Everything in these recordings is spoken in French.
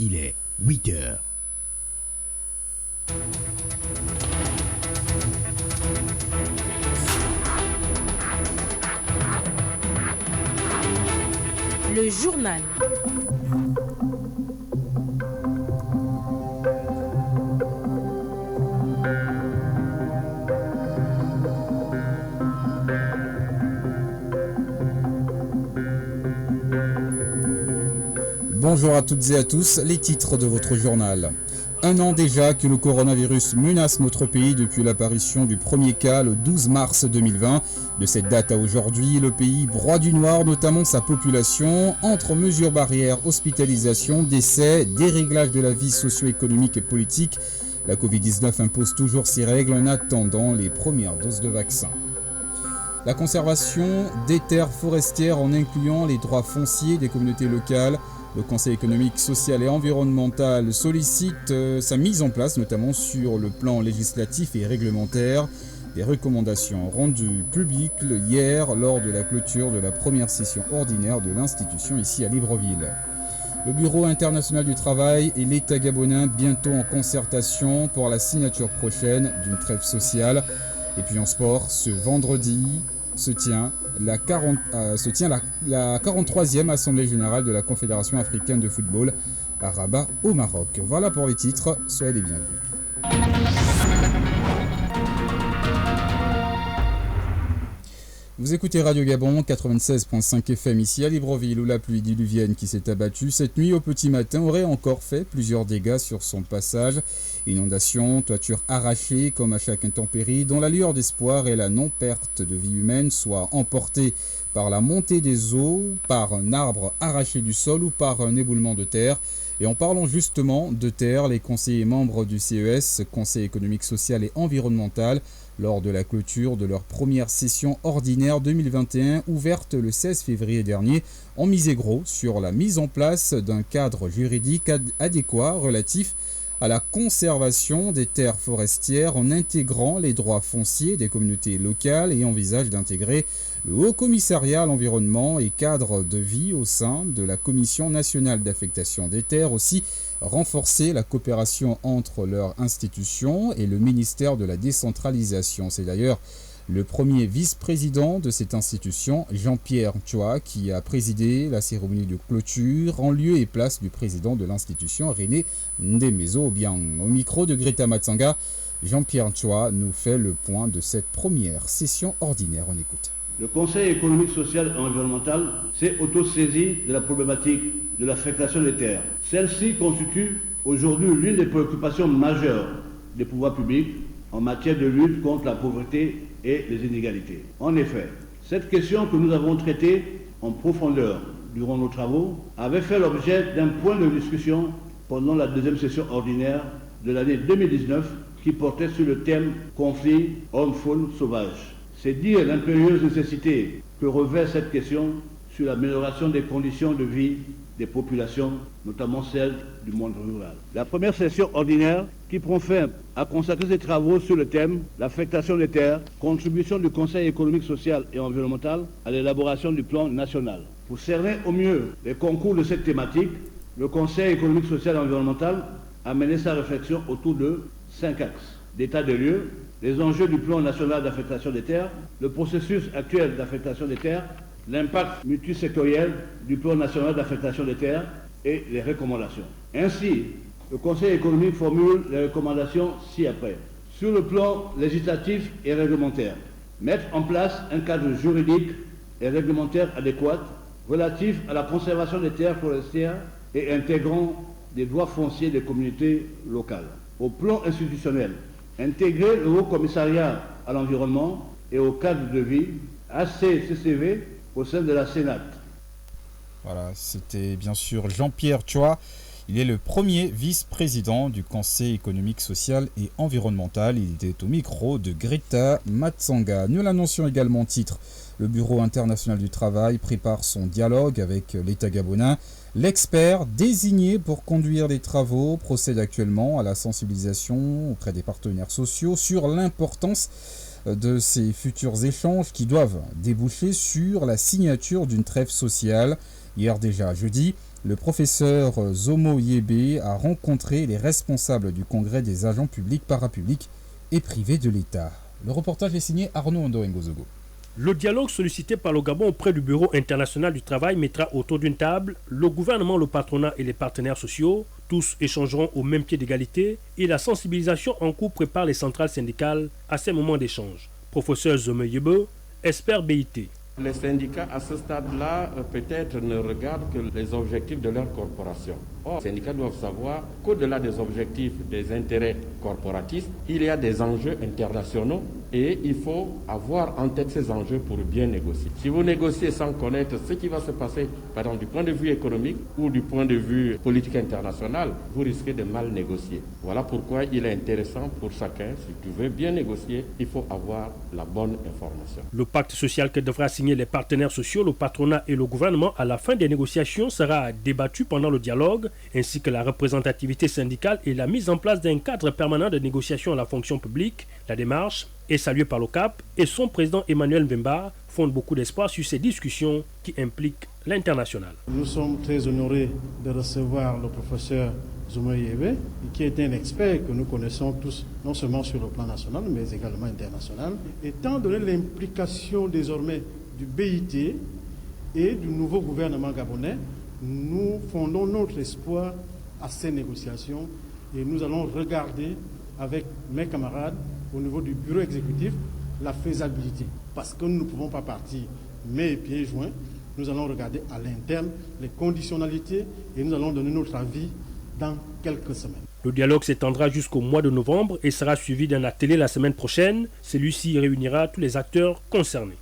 il est 8 heures. Le journal. Bonjour à toutes et à tous, les titres de votre journal. Un an déjà que le coronavirus menace notre pays depuis l'apparition du premier cas le 12 mars 2020. De cette date à aujourd'hui, le pays broie du noir, notamment sa population, entre mesures barrières, hospitalisation, décès, déréglages de la vie socio-économique et politique. La Covid-19 impose toujours ses règles en attendant les premières doses de vaccin. La conservation des terres forestières en incluant les droits fonciers des communautés locales. Le Conseil économique, social et environnemental sollicite sa mise en place, notamment sur le plan législatif et réglementaire. Des recommandations rendues publiques hier lors de la clôture de la première session ordinaire de l'institution ici à Libreville. Le Bureau international du travail et l'État gabonais bientôt en concertation pour la signature prochaine d'une trêve sociale. Et puis en sport, ce vendredi se tient la 43e Assemblée Générale de la Confédération Africaine de Football à Rabat au Maroc. Voilà pour les titres, soyez les bienvenus. Vous écoutez Radio Gabon 96.5 FM ici à Libreville où la pluie diluvienne qui s'est abattue cette nuit au petit matin aurait encore fait plusieurs dégâts sur son passage. Inondations, toitures arrachées comme à chaque intempérie dont la lueur d'espoir est la non-perte de vie humaine soit emportée par la montée des eaux, par un arbre arraché du sol ou par un éboulement de terre. Et en parlant justement de terre, les conseillers membres du CES, Conseil économique, social et environnemental, lors de la clôture de leur première session ordinaire 2021 ouverte le 16 février dernier, ont misé gros sur la mise en place d'un cadre juridique adéquat relatif à la conservation des terres forestières en intégrant les droits fonciers des communautés locales et envisagent d'intégrer le Haut Commissariat à l'environnement et cadre de vie au sein de la Commission nationale d'affectation des terres, aussi renforcer la coopération entre leurs institutions et le ministère de la décentralisation. C'est d'ailleurs le premier vice-président de cette institution, Jean-Pierre Chua, qui a présidé la cérémonie de clôture en lieu et place du président de l'institution, René Ndemezo-Obiang. Au micro de Greta Matsanga, Jean-Pierre Chua nous fait le point de cette première session ordinaire. On écoute. Le Conseil économique, social et environnemental s'est auto-saisi de la problématique de l'affectation des terres. Celle-ci constitue aujourd'hui l'une des préoccupations majeures des pouvoirs publics en matière de lutte contre la pauvreté et les inégalités. En effet, cette question que nous avons traitée en profondeur durant nos travaux avait fait l'objet d'un point de discussion pendant la deuxième session ordinaire de l'année 2019 qui portait sur le thème « Conflit homme-faune sauvage ». C'est dire l'impérieuse nécessité que revêt cette question sur l'amélioration des conditions de vie des populations, notamment celles du monde rural. La première session ordinaire qui prend fin a consacré ses travaux sur le thème « L'affectation des terres, contribution du Conseil économique, social et environnemental à l'élaboration du plan national ». Pour cerner au mieux les concours de cette thématique, le Conseil économique, social et environnemental a mené sa réflexion autour de 5 axes. D'état des lieux, les enjeux du plan national d'affectation des terres, le processus actuel d'affectation des terres, l'impact multisectoriel du plan national d'affectation des terres et les recommandations. Ainsi, le Conseil économique formule les recommandations ci-après. Sur le plan législatif et réglementaire, mettre en place un cadre juridique et réglementaire adéquat relatif à la conservation des terres forestières et intégrant des droits fonciers des communautés locales. Au plan institutionnel, intégrer le Haut Commissariat à l'environnement et au cadre de vie, HCCCV, au sein de la Sénat. Voilà, c'était bien sûr Jean-Pierre Chua. Il est le premier vice-président du Conseil économique, social et environnemental. Il était au micro de Greta Matsanga. Nous l'annoncions également en titre. Le Bureau international du travail prépare son dialogue avec l'État gabonais. L'expert désigné pour conduire les travaux procède actuellement à la sensibilisation auprès des partenaires sociaux sur l'importance de ces futurs échanges qui doivent déboucher sur la signature d'une trêve sociale. Hier déjà, jeudi, Le professeur Zomo Yebe a rencontré les responsables du congrès des agents publics, parapublics et privés de l'État. Le reportage est signé Arnaud Ando-Ngozogo. Le dialogue sollicité par le Gabon auprès du Bureau international du travail mettra autour d'une table le gouvernement, le patronat et les partenaires sociaux. Tous échangeront au même pied d'égalité et la sensibilisation en cours prépare les centrales syndicales à ces moments d'échange. Professeur Zomo Yebe, expert BIT. Les syndicats, à ce stade-là, peut-être ne regardent que les objectifs de leur corporation. Or, les syndicats doivent savoir qu'au-delà des objectifs des intérêts corporatistes, il y a des enjeux internationaux et il faut avoir en tête ces enjeux pour bien négocier. Si vous négociez sans connaître ce qui va se passer, par exemple, du point de vue économique ou du point de vue politique international, vous risquez de mal négocier. Voilà pourquoi il est intéressant pour chacun, si tu veux bien négocier, il faut avoir la bonne information. Le pacte social que devra signer les partenaires sociaux, le patronat et le gouvernement à la fin des négociations sera débattu pendant le dialogue, ainsi que la représentativité syndicale et la mise en place d'un cadre permanent de négociation à la fonction publique. La démarche est saluée par le CAP et son président Emmanuel Mbemba fonde beaucoup d'espoir sur ces discussions qui impliquent l'international. Nous sommes très honorés de recevoir le professeur Zomo Yebe, qui est un expert que nous connaissons tous, non seulement sur le plan national, mais également international. Étant donné l'implication désormais du BIT et du nouveau gouvernement gabonais, nous fondons notre espoir à ces négociations et nous allons regarder avec mes camarades au niveau du bureau exécutif la faisabilité. Parce que nous ne pouvons pas partir mai et pieds joints, nous allons regarder à l'interne les conditionnalités et nous allons donner notre avis dans quelques semaines. Le dialogue s'étendra jusqu'au mois de novembre et sera suivi d'un atelier la semaine prochaine. Celui-ci réunira tous les acteurs concernés.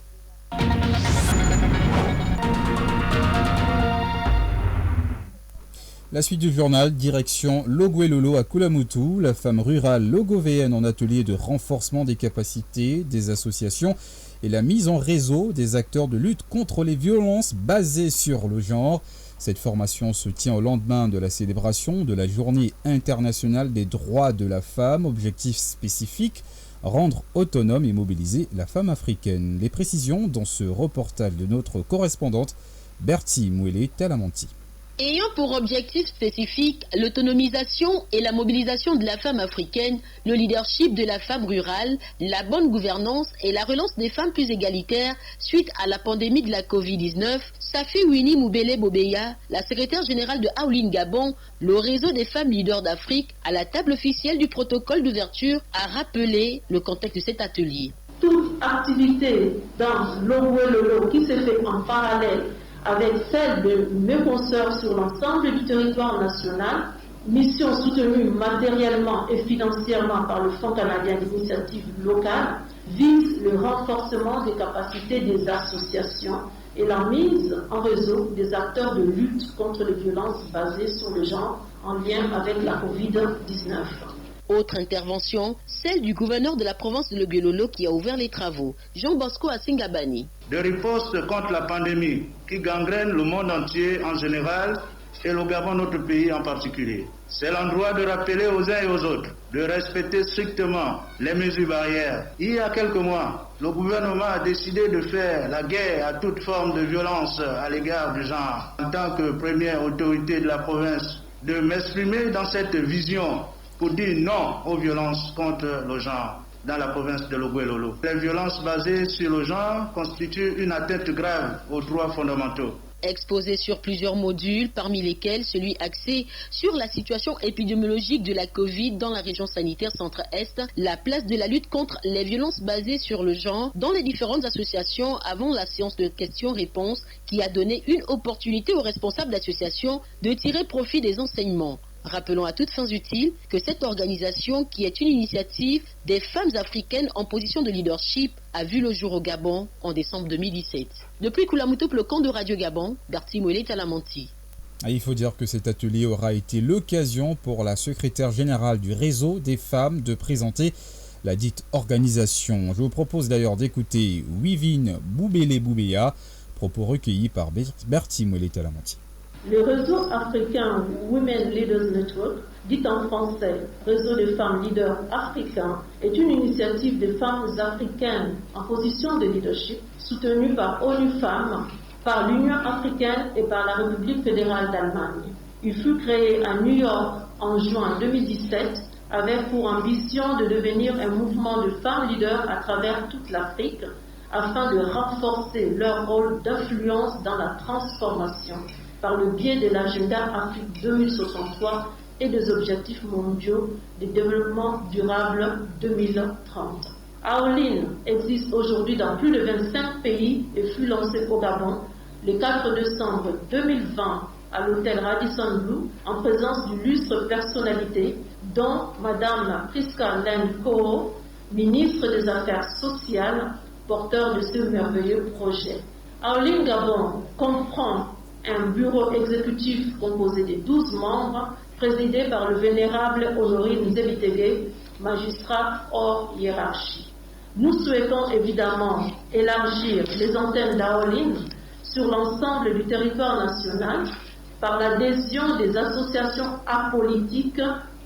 La suite du journal, direction Loguelolo à Kulamutu, la femme rurale logovéenne en atelier de renforcement des capacités des associations et la mise en réseau des acteurs de lutte contre les violences basées sur le genre. Cette formation se tient au lendemain de la célébration de la Journée internationale des droits de la femme. Objectif spécifique, rendre autonome et mobiliser la femme africaine. Les précisions dans ce reportage de notre correspondante Bertie Mouélé-Talamanti. Ayant pour objectif spécifique l'autonomisation et la mobilisation de la femme africaine, le leadership de la femme rurale, la bonne gouvernance et la relance des femmes plus égalitaires suite à la pandémie de la Covid-19, Safi Winnie Moubele Bobeya, la secrétaire générale de Aoulin Gabon, le réseau des femmes leaders d'Afrique, à la table officielle du protocole d'ouverture, a rappelé le contexte de cet atelier. Toute activité dans Loguelolo qui se fait en parallèle avec celle de mes consoeurs sur l'ensemble du territoire national, mission soutenue matériellement et financièrement par le Fonds canadien d'initiative locale, vise le renforcement des capacités des associations et la mise en réseau des acteurs de lutte contre les violences basées sur le genre en lien avec la Covid-19. Autre intervention, celle du gouverneur de la province de Loguelolo qui a ouvert les travaux, Jean Bosco Assingabani. De riposte contre la pandémie qui gangrène le monde entier en général et le Gabon, notre pays en particulier. C'est l'endroit de rappeler aux uns et aux autres de respecter strictement les mesures barrières. Il y a quelques mois, le gouvernement a décidé de faire la guerre à toute forme de violence à l'égard du genre. En tant que première autorité de la province, de m'exprimer dans cette vision pour dire non aux violences contre le genre dans la province de Loguelolo. Les violences basées sur le genre constituent une atteinte grave aux droits fondamentaux. Exposé sur plusieurs modules, parmi lesquels celui axé sur la situation épidémiologique de la Covid dans la région sanitaire centre-est, la place de la lutte contre les violences basées sur le genre dans les différentes associations avant la séance de questions-réponses qui a donné une opportunité aux responsables d'associations de tirer profit des enseignements. Rappelons à toutes fins utiles que cette organisation, qui est une initiative des femmes africaines en position de leadership, a vu le jour au Gabon en décembre 2017. Depuis Kulamutu, le camp de Radio Gabon, Bertie Mouélé-Talamanti. Il faut dire que cet atelier aura été l'occasion pour la secrétaire générale du réseau des femmes de présenter la dite organisation. Je vous propose d'ailleurs d'écouter Wivine Boubele-Boubeya, propos recueillis par Bertie Mouélé-Talamanti. Le réseau africain Women Leaders Network, dit en français Réseau des femmes leaders africains, est une initiative des femmes africaines en position de leadership soutenue par ONU Femmes par l'Union africaine et par la République fédérale d'Allemagne. Il fut créé à New York en juin 2017 avec pour ambition de devenir un mouvement de femmes leaders à travers toute l'Afrique afin de renforcer leur rôle d'influence dans la transformation par le biais de l'agenda Afrique 2063 et des objectifs mondiaux de développement durable 2030. Aoline existe aujourd'hui dans plus de 25 pays et fut lancée au Gabon le 4 décembre 2020 à l'hôtel Radisson Blu en présence d'illustres personnalités dont Madame Priska Lenko, ministre des Affaires sociales, porteur de ce merveilleux projet. Aoline Gabon comprend un bureau exécutif composé de 12 membres, présidé par le vénérable Honorine Zebitege, magistrat hors hiérarchie. Nous souhaitons évidemment élargir les antennes d'Aoline sur l'ensemble du territoire national par l'adhésion des associations apolitiques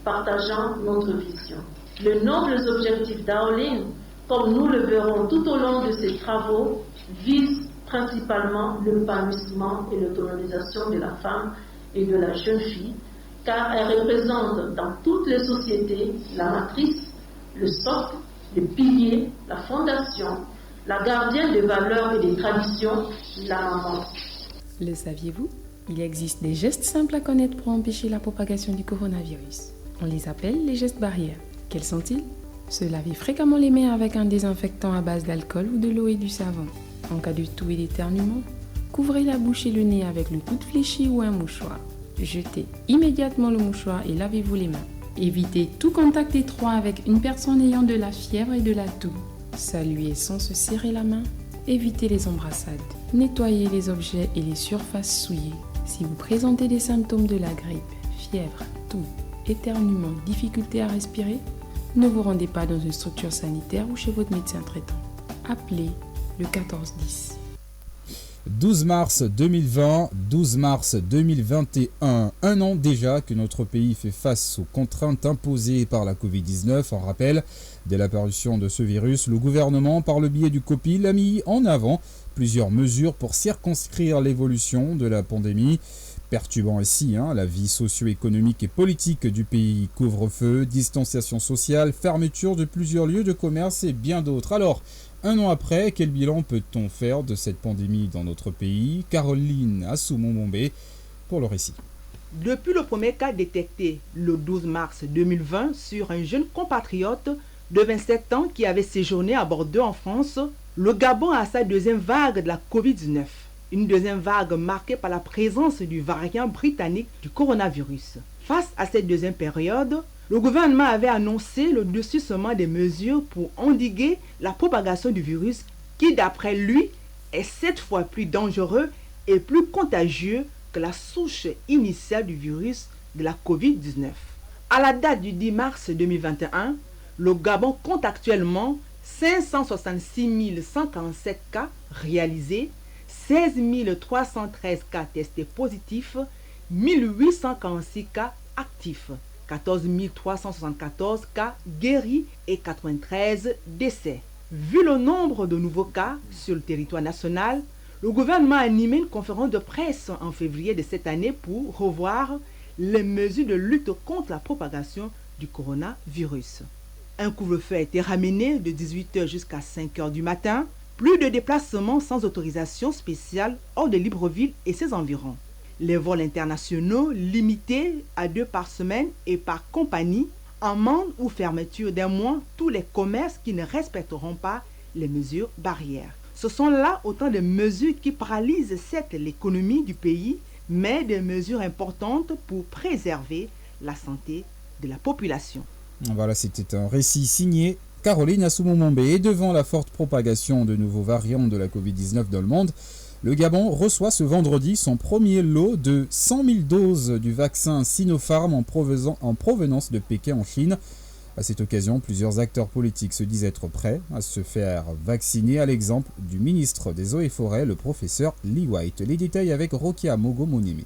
partageant notre vision. Les nobles objectifs d'Aoline, comme nous le verrons tout au long de ces travaux, visent principalement l'épanouissement et l'autonomisation de la femme et de la jeune fille, car elle représente dans toutes les sociétés la matrice, le socle, le pilier, la fondation, la gardienne des valeurs et des traditions, la maman. Le saviez-vous? Il existe des gestes simples à connaître pour empêcher la propagation du coronavirus. On les appelle les gestes barrières. Quels sont-ils? Se laver fréquemment les mains avec un désinfectant à base d'alcool ou de l'eau et du savon. En cas de toux et d'éternuement, couvrez la bouche et le nez avec le coude fléchi ou un mouchoir. Jetez immédiatement le mouchoir et lavez-vous les mains. Évitez tout contact étroit avec une personne ayant de la fièvre et de la toux. Saluez sans se serrer la main. Évitez les embrassades. Nettoyez les objets et les surfaces souillées. Si vous présentez des symptômes de la grippe, fièvre, toux, éternuement, difficulté à respirer, ne vous rendez pas dans une structure sanitaire ou chez votre médecin traitant. Appelez le 1410. 12 mars 2020, 12 mars 2021, un an déjà que notre pays fait face aux contraintes imposées par la Covid-19. En rappel, dès l'apparition de ce virus, le gouvernement, par le biais du COPIL, a mis en avant plusieurs mesures pour circonscrire l'évolution de la pandémie, perturbant ainsi la vie socio-économique et politique du pays. Couvre-feu, distanciation sociale, fermeture de plusieurs lieux de commerce et bien d'autres. Alors, un an après, quel bilan peut-on faire de cette pandémie dans notre pays? Caroline Assoumou-Mombé pour le récit. Depuis le premier cas détecté le 12 mars 2020 sur un jeune compatriote de 27 ans qui avait séjourné à Bordeaux en France, le Gabon a sa deuxième vague de la Covid-19. Une deuxième vague marquée par la présence du variant britannique du coronavirus. Face à cette deuxième période, le gouvernement avait annoncé le durcissement des mesures pour endiguer la propagation du virus qui, d'après lui, est 7 fois plus dangereux et plus contagieux que la souche initiale du virus de la Covid-19. À la date du 10 mars 2021, le Gabon compte actuellement 566 147 cas réalisés, 16 313 cas testés positifs, 1846 cas actifs, 14 374 cas guéris et 93 décès. Vu le nombre de nouveaux cas sur le territoire national, le gouvernement a animé une conférence de presse en février de cette année pour revoir les mesures de lutte contre la propagation du coronavirus. Un couvre-feu a été ramené de 18h jusqu'à 5h du matin. Plus de déplacements sans autorisation spéciale hors de Libreville et ses environs. Les vols internationaux limités à 2 par semaine et par compagnie, amende ou fermeture d'un mois tous les commerces qui ne respecteront pas les mesures barrières. Ce sont là autant de mesures qui paralysent certes l'économie du pays, mais des mesures importantes pour préserver la santé de la population. Voilà, c'était un récit signé Caroline Assoumou-Mombé. Et devant la forte propagation de nouveaux variants de la Covid-19 dans le monde, le Gabon reçoit ce vendredi son premier lot de 100 000 doses du vaccin Sinopharm en provenance de Pékin en Chine. À cette occasion, plusieurs acteurs politiques se disent être prêts à se faire vacciner, à l'exemple du ministre des Eaux et Forêts, le professeur Lee White. Les détails avec Rokia Mogo-Monimi.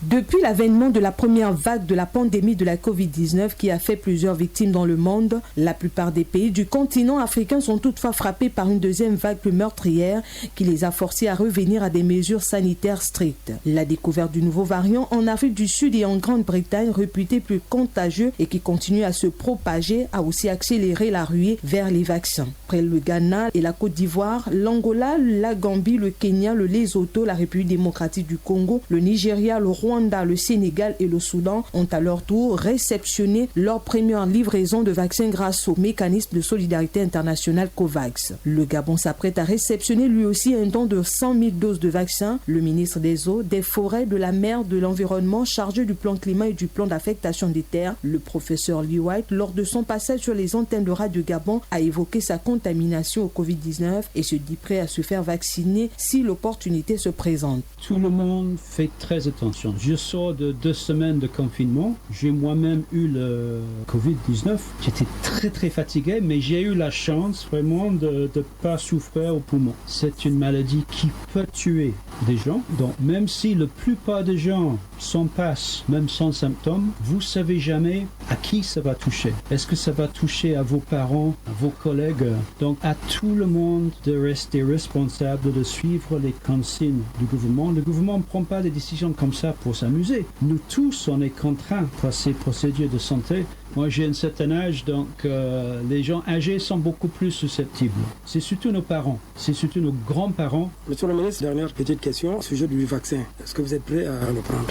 Depuis l'avènement de la première vague de la pandémie de la Covid-19 qui a fait plusieurs victimes dans le monde, la plupart des pays du continent africain sont toutefois frappés par une deuxième vague plus meurtrière qui les a forcés à revenir à des mesures sanitaires strictes. La découverte du nouveau variant en Afrique du Sud et en Grande-Bretagne, réputé plus contagieux et qui continue à se propager, a aussi accéléré la ruée vers les vaccins. Après le Ghana et la Côte d'Ivoire, l'Angola, la Gambie, le Kenya, le Lesotho, la République démocratique du Congo, le Nigeria, le Rwanda, le Sénégal et le Soudan ont à leur tour réceptionné leur première livraison de vaccins grâce au mécanisme de solidarité internationale COVAX. Le Gabon s'apprête à réceptionner lui aussi un don de 100 000 doses de vaccins. Le ministre des Eaux, des Forêts, de la Mer, de l'Environnement, chargé du plan climat et du plan d'affectation des terres, le professeur Lee White, lors de son passage sur les antennes de Radio Gabon, a évoqué sa contamination au Covid-19 et se dit prêt à se faire vacciner si l'opportunité se présente. Tout le monde fait très attention. Je sors de 2 semaines de confinement. J'ai moi-même eu le Covid-19. J'étais très fatigué, mais j'ai eu la chance vraiment de ne pas souffrir au poumon. C'est une maladie qui peut tuer des gens. Donc même si la plupart des gens s'en passent, même sans symptômes, vous ne savez jamais à qui ça va toucher. Est-ce que ça va toucher à vos parents, à vos collègues? Donc à tout le monde de rester responsable, de suivre les consignes du gouvernement. Le gouvernement ne prend pas des décisions comme ça pour s'amuser. Nous tous, on est contraints par ces procédures de santé. Moi, j'ai un certain âge, donc les gens âgés sont beaucoup plus susceptibles. C'est surtout nos parents, c'est surtout nos grands-parents. Monsieur le ministre, dernière petite question au sujet du vaccin. Est-ce que vous êtes prêt à le prendre?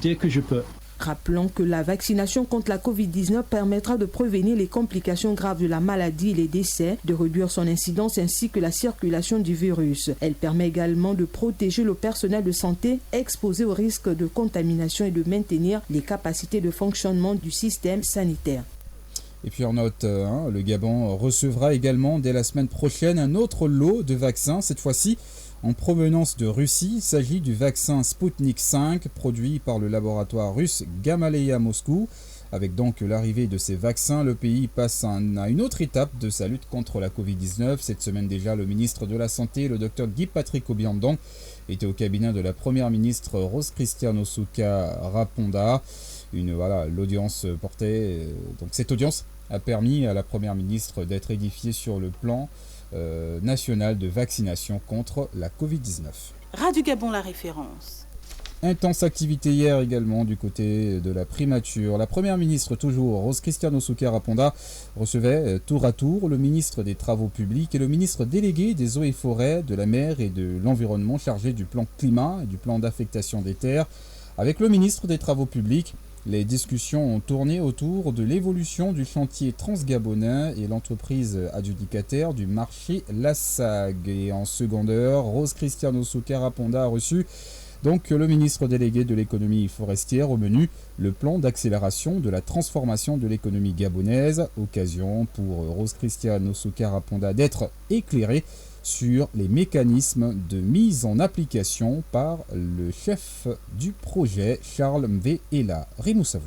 Dès que je peux. Rappelons que la vaccination contre la Covid-19 permettra de prévenir les complications graves de la maladie et les décès, de réduire son incidence ainsi que la circulation du virus. Elle permet également de protéger le personnel de santé exposé au risque de contamination et de maintenir les capacités de fonctionnement du système sanitaire. Et puis en note, le Gabon recevra également dès la semaine prochaine un autre lot de vaccins, cette fois-ci en provenance de Russie. Il s'agit du vaccin Sputnik 5 produit par le laboratoire russe Gamaleya Moscou. Avec donc l'arrivée de ces vaccins, le pays passe à une autre étape de sa lutte contre la Covid-19. Cette semaine déjà, le ministre de la Santé, le docteur Guy-Patrick Obiandong, était au cabinet de la première ministre Rose Christiane-Osuka Raponda. L'audience portait... Donc cette audience a permis à la première ministre d'être édifiée sur le plan national de vaccination contre la Covid-19. Radio Gabon, la référence. Intense activité hier également du côté de la primature. La première ministre, toujours, Rose Christiane-Osuka Raponda, recevait tour à tour le ministre des Travaux publics et le ministre délégué des Eaux et Forêts, de la Mer et de l'Environnement, chargé du plan climat et du plan d'affectation des terres. Avec le ministre des Travaux publics, les discussions ont tourné autour de l'évolution du chantier transgabonais et l'entreprise adjudicataire du marché Lassag. Et en seconde heure, Rose Christiane-Osuka Raponda a reçu donc le ministre délégué de l'économie forestière. Au menu, le plan d'accélération de la transformation de l'économie gabonaise. Occasion pour Rose Christiane-Osuka Raponda d'être éclairée sur les mécanismes de mise en application par le chef du projet, Charles Mvé-Ela. Rimoussavou.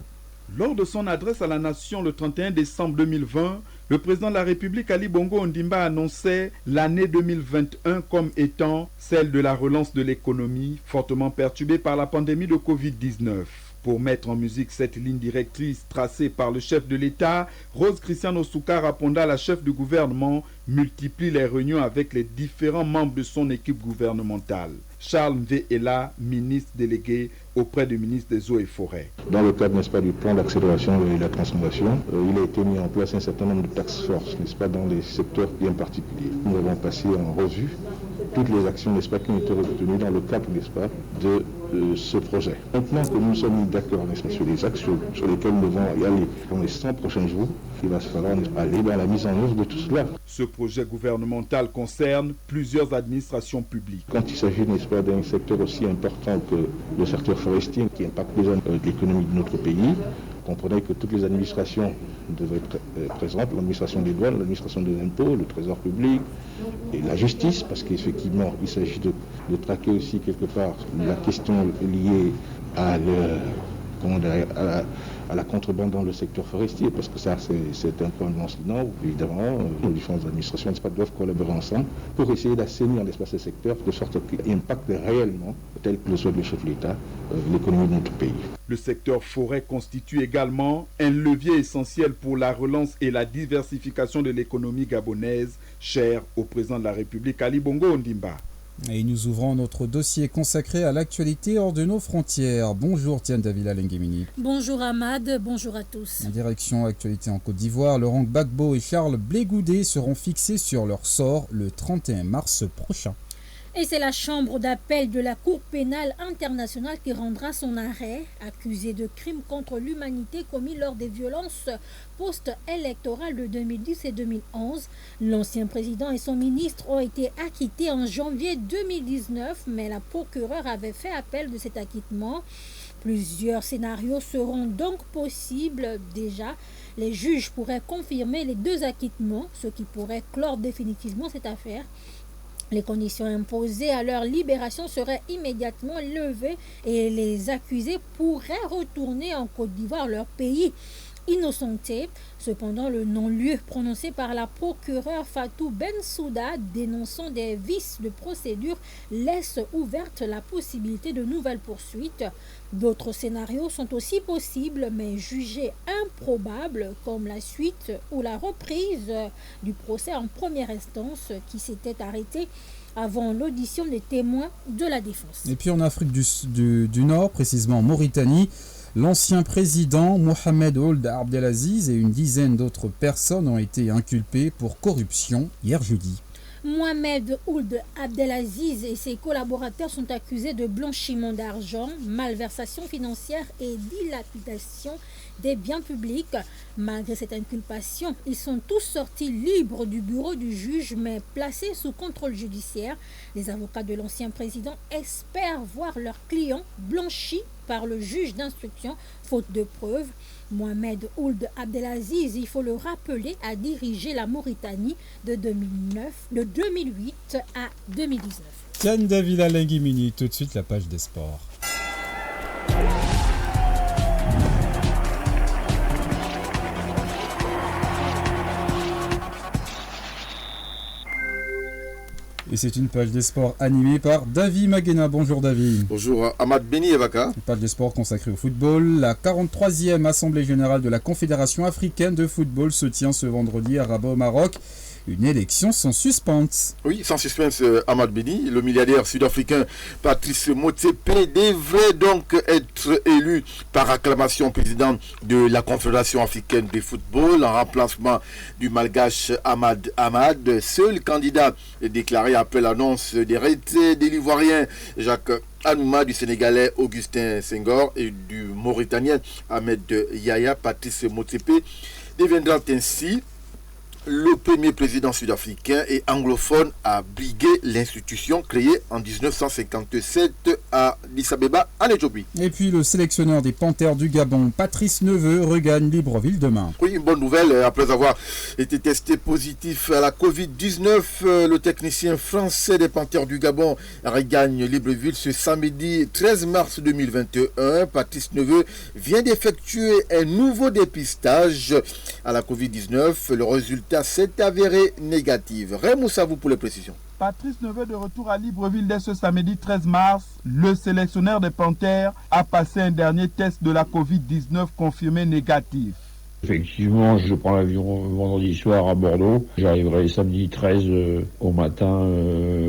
Lors de son adresse à la nation le 31 décembre 2020, le président de la République, Ali Bongo Ondimba, annonçait l'année 2021 comme étant celle de la relance de l'économie, fortement perturbée par la pandémie de Covid-19. Pour mettre en musique cette ligne directrice tracée par le chef de l'État, Rose Christiane-Osuka Raponda, la chef du gouvernement, multiplie les réunions avec les différents membres de son équipe gouvernementale. Charles Mvé-Ela, ministre délégué auprès du ministre des Eaux et Forêts. Dans le cadre, n'est-ce pas, du plan d'accélération de la transformation, il a été mis en place un certain nombre de task force, n'est-ce pas, dans les secteurs bien particuliers. Nous avons passé en revue toutes les actions, n'est-ce pas, qui ont été retenues dans le cadre, n'est-ce pas, de ce projet. Maintenant que nous sommes d'accord, n'est-ce pas, sur les actions sur lesquelles nous devons y aller dans les 100 prochains jours, il va se falloir aller dans la mise en œuvre de tout cela. Ce projet gouvernemental concerne plusieurs administrations publiques. Quand il s'agit, n'est-ce pas, d'un secteur aussi important que le secteur forestier qui impacte l'économie de notre pays, comprenez que toutes les administrations devraient être présentes, l'administration des douanes, l'administration des impôts, le trésor public et la justice, parce qu'effectivement, il s'agit de traquer aussi quelque part la question liée à à la contrebande dans le secteur forestier, parce que ça, c'est un point de non, évidemment. Les différentes administrations doivent collaborer ensemble pour essayer d'assainir l'espace secteur de sorte qu'il impacte réellement, tel que le souhaite le chef de l'État, l'économie de notre pays. Le secteur forêt constitue également un levier essentiel pour la relance et la diversification de l'économie gabonaise, chère au président de la République, Ali Bongo Ondimba. Et nous ouvrons notre dossier consacré à l'actualité hors de nos frontières. Bonjour Tiane Davila Lenguemini. Bonjour Ahmad, bonjour à tous. En direction actualité en Côte d'Ivoire, Laurent Gbagbo et Charles Blé Goudé seront fixés sur leur sort le 31 mars prochain. Et c'est la chambre d'appel de la Cour pénale internationale qui rendra son arrêt, accusé de crimes contre l'humanité commis lors des violences post-électorales de 2010 et 2011. L'ancien président et son ministre ont été acquittés en janvier 2019, mais la procureure avait fait appel de cet acquittement. Plusieurs scénarios seront donc possibles. Déjà, les juges pourraient confirmer les deux acquittements, ce qui pourrait clore définitivement cette affaire. Les conditions imposées à leur libération seraient immédiatement levées et les accusés pourraient retourner en Côte d'Ivoire, leur pays innocenté. Cependant, le non-lieu prononcé par la procureure Fatou Bensouda dénonçant des vices de procédure laisse ouverte la possibilité de nouvelles poursuites. D'autres scénarios sont aussi possibles mais jugés improbables, comme la suite ou la reprise du procès en première instance qui s'était arrêté avant l'audition des témoins de la défense. Et puis en Afrique du Nord, précisément en Mauritanie, l'ancien président Mohamed Ould Abdelaziz et une dizaine d'autres personnes ont été inculpés pour corruption hier jeudi. Mohamed Ould Abdelaziz et ses collaborateurs sont accusés de blanchiment d'argent, malversation financière et dilapidation des biens publics. Malgré cette inculpation, ils sont tous sortis libres du bureau du juge, mais placés sous contrôle judiciaire. Les avocats de l'ancien président espèrent voir leurs clients blanchis par le juge d'instruction, faute de preuves. Mohamed Ould Abdelaziz, il faut le rappeler, a dirigé la Mauritanie de 2008 à 2019. Tiane Davila Lenguemini, tout de suite la page des sports. Et c'est une page des sports animée par David Maguena. Bonjour David. Bonjour Ahmad Beni Evaka. Une page des sports consacrée au football. La 43e Assemblée Générale de la Confédération Africaine de Football se tient ce vendredi à Rabat au Maroc. Une élection sans suspense. Oui, sans suspense, Ahmad Beni. Le milliardaire sud-africain Patrice Motsepe devrait donc être élu par acclamation président de la Confédération africaine de football en remplacement du malgache Ahmad Ahmad, seul candidat déclaré après l'annonce des retraits de l'Ivoirien Jacques Anouma, du Sénégalais Augustin Senghor et du Mauritanien Ahmed Yahya. Patrice Motsepe deviendra ainsi le premier président sud-africain et anglophone à briguer l'institution créée en 1957 à Addis Abeba, en Éthiopie. Et puis le sélectionneur des Panthères du Gabon, Patrice Neveu, regagne Libreville demain. Oui, une bonne nouvelle. Après avoir été testé positif à la Covid-19, le technicien français des Panthères du Gabon regagne Libreville ce samedi 13 mars 2021. Patrice Neveu vient d'effectuer un nouveau dépistage à la Covid-19. Le résultat s'est avéré négatif. Raymond Savou pour les précisions. Patrice Neveu de retour à Libreville dès ce samedi 13 mars. Le sélectionneur des Panthères a passé un dernier test de la Covid-19 confirmé négatif. Effectivement, je prends l'avion vendredi soir à Bordeaux. J'arriverai samedi 13 au matin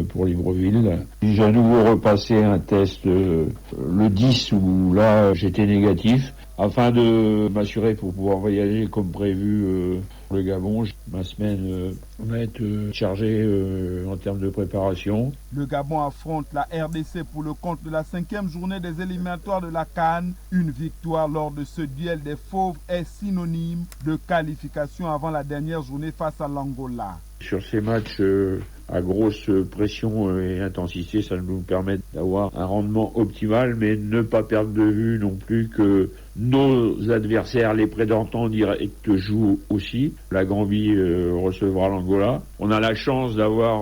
pour Libreville. J'ai à nouveau repassé un test le 10 où là j'étais négatif. Afin de m'assurer pour pouvoir voyager comme prévu pour le Gabon, ma semaine va être chargée en termes de préparation. Le Gabon affronte la RDC pour le compte de la 5e journée des éliminatoires de la CAN. Une victoire lors de ce duel des Fauves est synonyme de qualification avant la dernière journée face à l'Angola. Sur ces matchs à grosse pression et intensité, ça nous permet d'avoir un rendement optimal, mais ne pas perdre de vue non plus que nos adversaires, les prétendants directs, jouent aussi. La Gambie recevra l'Angola. On a la chance d'avoir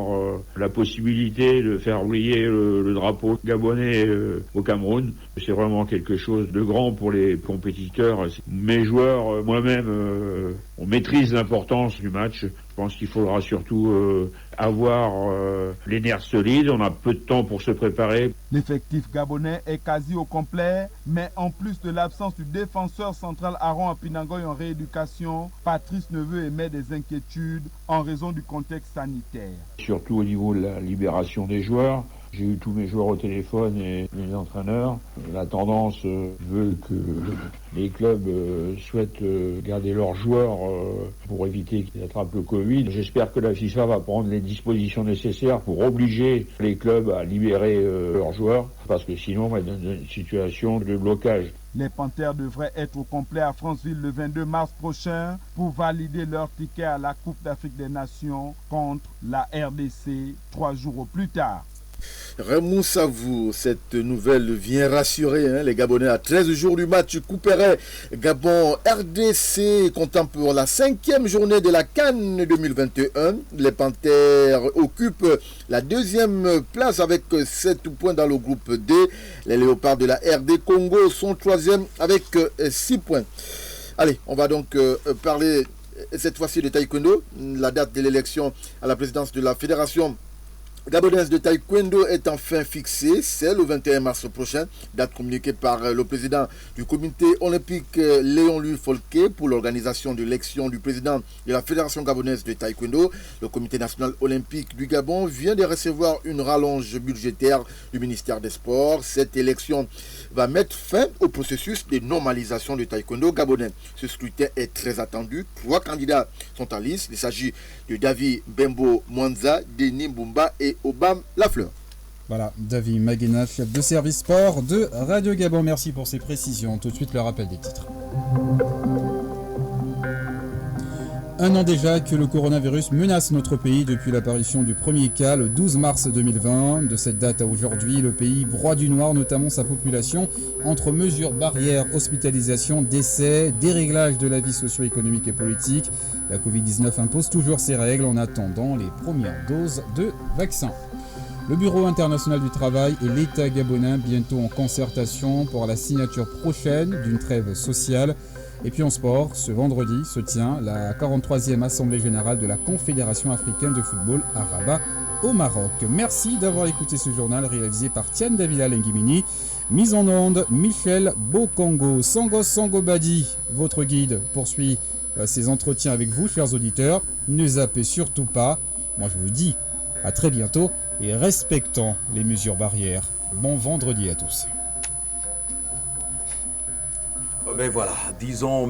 la possibilité de faire briller le drapeau gabonais au Cameroun. C'est vraiment quelque chose de grand pour les compétiteurs. Mes joueurs, moi-même, on maîtrise l'importance du match. Je pense qu'il faudra surtout avoir les nerfs solides. On a peu de temps pour se préparer. L'effectif gabonais est quasi au complet, mais en plus de l'absence du défenseur central Aaron Apinangoy en rééducation, Patrice Neveu émet des inquiétudes en raison du contexte sanitaire. Surtout au niveau de la libération des joueurs. J'ai eu tous mes joueurs au téléphone et les entraîneurs. La tendance veut que les clubs souhaitent garder leurs joueurs pour éviter qu'ils attrapent le Covid. J'espère que la FIFA va prendre les dispositions nécessaires pour obliger les clubs à libérer leurs joueurs, parce que sinon on va être dans une situation de blocage. Les Panthères devraient être au complet à Franceville le 22 mars prochain pour valider leur ticket à la Coupe d'Afrique des Nations contre la RDC 3 jours au plus tard. Raymond Savou, cette nouvelle vient rassurer les Gabonais à 13 jours du match Couperet Gabon RDC, comptant pour la 5e journée de la CAN 2021. Les Panthères occupent la 2e place avec 7 points dans le groupe D. Les Léopards de la RD Congo sont 3e avec 6 points. Allez, on va donc parler cette fois-ci de taekwondo. La date de l'élection à la présidence de la fédération gabonaise de taekwondo est enfin fixée, c'est le 21 mars prochain, date communiquée par le président du comité olympique Léon-Louis Folquet pour l'organisation de l'élection du président de la fédération gabonaise de taekwondo. Le comité national olympique du Gabon vient de recevoir une rallonge budgétaire du ministère des Sports. Cette élection va mettre fin au processus de normalisation du taekwondo gabonais. Ce scrutin est très attendu. 3 candidats sont en liste. Il s'agit de David Bembo Mwanza, Denis Mbumba et Obam Lafleur. Voilà, David Maguena, chef de service sport de Radio Gabon. Merci pour ces précisions. Tout de suite, le rappel des titres. Un an déjà que le coronavirus menace notre pays depuis l'apparition du premier cas le 12 mars 2020. De cette date à aujourd'hui, le pays broie du noir, notamment sa population, entre mesures barrières, hospitalisation, décès, déréglage de la vie socio-économique et politique. La Covid-19 impose toujours ses règles en attendant les premières doses de vaccins. Le Bureau international du travail et l'État gabonais bientôt en concertation pour la signature prochaine d'une trêve sociale. Et puis en sport, ce vendredi se tient la 43e Assemblée Générale de la Confédération Africaine de Football à Rabat, au Maroc. Merci d'avoir écouté ce journal réalisé par Tiane Davila Lengimini. Mise en onde, Michel Bokongo. Sangos Sangobadi, votre guide, poursuit ses entretiens avec vous, chers auditeurs. Ne zappez surtout pas. Moi, je vous dis à très bientôt et respectons les mesures barrières. Bon vendredi à tous. Ben voilà, disons...